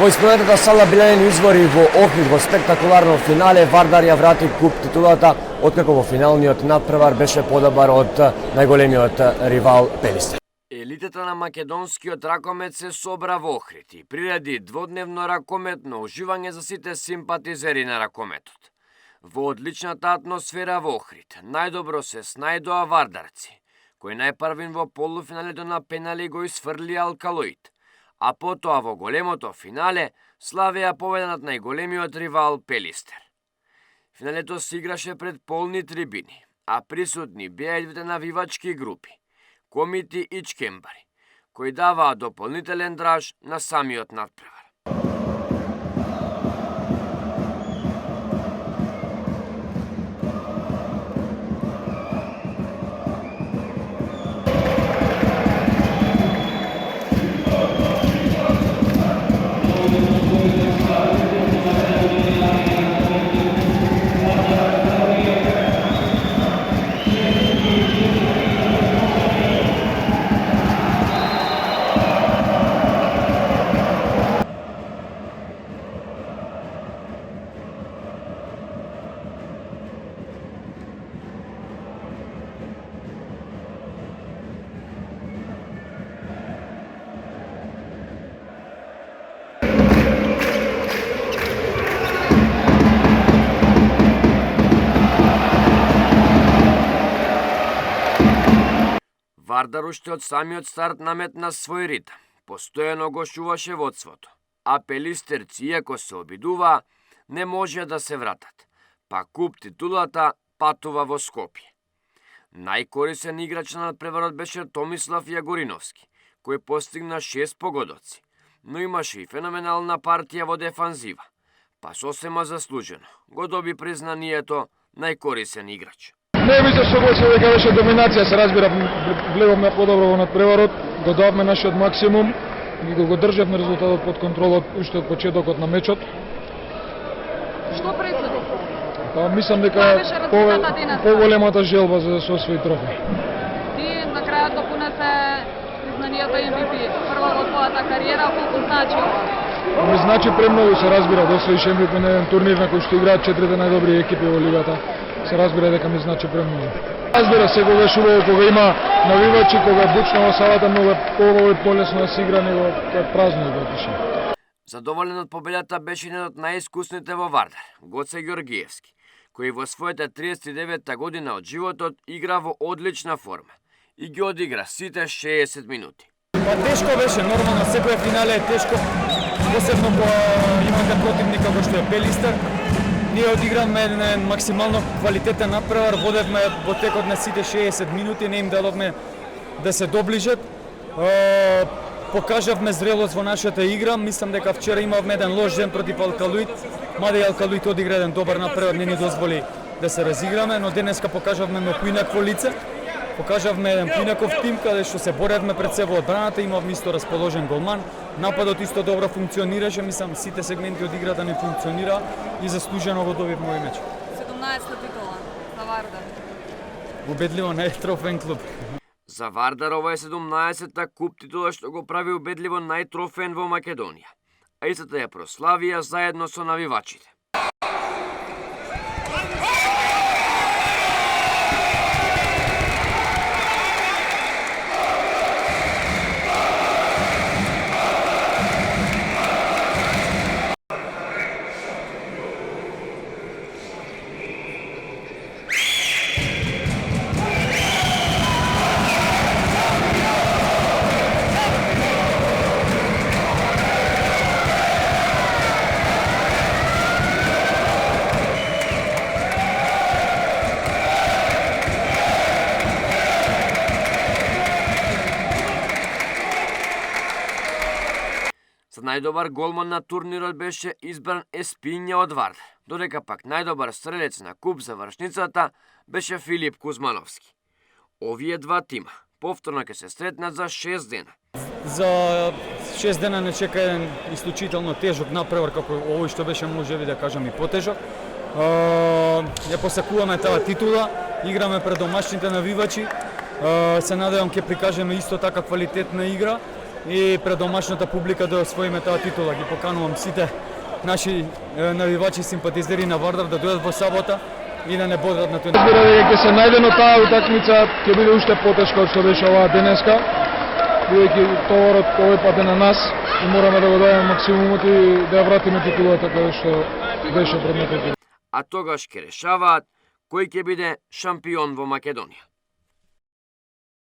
Во исполнетата сала билени извори во Охрид во спектакуларно финале, Вардар ја врати куп титулата, откако во финалниот надпревар беше подобар од најголемиот ривал Пелистер. Елитата на македонскиот ракомет се собра во Охрид и приреди дводневно ракометно уживање за сите симпатизери на ракометот. Во одличната атмосфера во Охрид најдобро се снајдоа вардарци, кои најпрвин во полуфиналето на пенали го изфрли Алкалоид, а потоа во големото финале славеа победа над најголемиот ривал Пелистер. Финалето се играше пред полни трибини, а присутни беа и двете навивачки групи, Комити и Чкембари, кои даваа дополнителен драж на самиот надпревар. Вардар уште од самиот старт наметна свој ритм, постојано го шуваше водството, а пелистерци, иако се обидуваа, не можеа да се вратат, па куп титулата патува во Скопје. Најкорисен играч на надпреварот беше Томислав Јагориновски, кој постигна 6 погодоци, но имаше и феноменална партија во дефанзива, па сосема заслужено го доби признанието најкорисен играч. Не би се согласил дека беше доминација, се разбира, влеговме подобро во надпреварот, го давме нашиот максимум и го државме резултатот под контрола уште од почетокот на мечот. Што пресуди? Па мислам дека поголемата желба за да се освои трофеј. Ти на крајот допунесе признанието MVP, прво во твојата кариера, колку значи? Ми значи премногу, се разбира, да освоиш MVP на еден турнир на кој што играат 4 најдобри екипи во лигата. Се разбира дека ми значи премногу. Разбира, секогаш убаво кога има навивачи, кога е бучно во салата, многу побаво и полесно да се игра него празно да отише. Задоволен од победата беше еден од најискусните во Вардар, Гоце Ѓоргиевски, кој во својата 39-та година од животот игра во одлична форма и ги одигра сите 60 минути. Па тешко беше, нормално, секој финале е тешко, посебно кога имате противник како што е Пелистер. Ние одигравме еден максимално квалитетен надпревар, водевме во текот на сите 60 минути, не им дадовме да се доближат. Покажавме зрелост во нашата игра, мислам дека вчера имавме еден лош ден против Алкалоид, мада и Алкалоид одигра еден добар надпревар, не ни дозволи да се разиграме, но денеска покажавме поинакво лице. Покажавме еден поинаков тим каде што се боревме пред себе одбраната, имавме исто расположен голман, нападот исто добро функционираше, мислам сите сегменти од играта не функционира и заслужено го добивме овој меч. 17-та титула за Вардар. Убедливо најтрофен клуб. За Вардар ова е 17-та куп титула што го прави убедливо најтрофен во Македонија, а истата ја прославија заедно со навивачите. За најдобар голман на турнирот беше избран Еспиња од Вардар, додека пак најдобар стрелец на куп завршницата беше Филип Кузмановски. Овие два тима повторно ќе се стретнат за 6 дена. За 6 дена не чека еден исклучително тежок надпревар како овој што беше можеби да кажам и потежок. Ја посакуваме таа титула, играме пред домашните навивачи. Се надевам ќе прикажеме исто така квалитетна игра и пред домашната публика да освоиме таа титула. Ги поканувам сите наши навивачи, симпатизери на Вардар да дојдат во сабота и да не бодат на тој. Разбира дека ќе се најде, но таа утакмица ќе биде уште потешка од што беше оваа денеска, бидејќи товарот овој пат е на нас и мораме да го дадеме максимумот и да ја вратиме титулата каде што беше предметот. А тогаш ќе решаваат кој ќе биде шампион во Македонија.